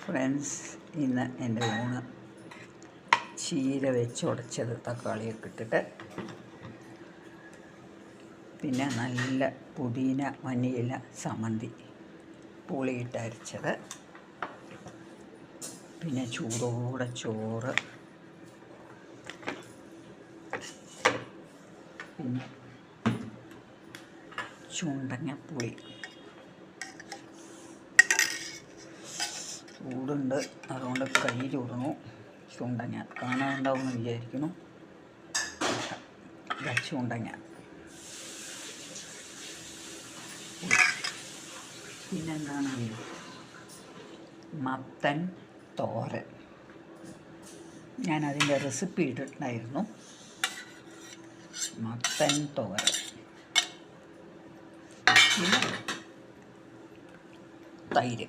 Friends, ഇന്ന് എൻ്റെ ഊണ് ചീര വെച്ചുടച്ചത് തക്കാളിയൊക്കെ ഇട്ടിട്ട്, പിന്നെ നല്ല പുതിന മല്ലിയില ചമ്മന്തി പുളിയിട്ട് അരച്ചത്, പിന്നെ ചൂടോടെ ചോറ്, പിന്നെ ചുണ്ടങ്ങപ്പുളി. ചൂടുണ്ട്, അതുകൊണ്ട് കൈ ചൂടണു. ചുണ്ടങ്ങ കാണാനുണ്ടാവുമെന്ന് വിചാരിക്കുന്നു. ചുണ്ടങ്ങ, പിന്നെന്താണ് മത്തൻ തോരൻ. ഞാനതിൻ്റെ റെസിപ്പി ഇട്ടിട്ടുണ്ടായിരുന്നു. മത്തൻ തോരൻ, പിന്നെ തൈര്.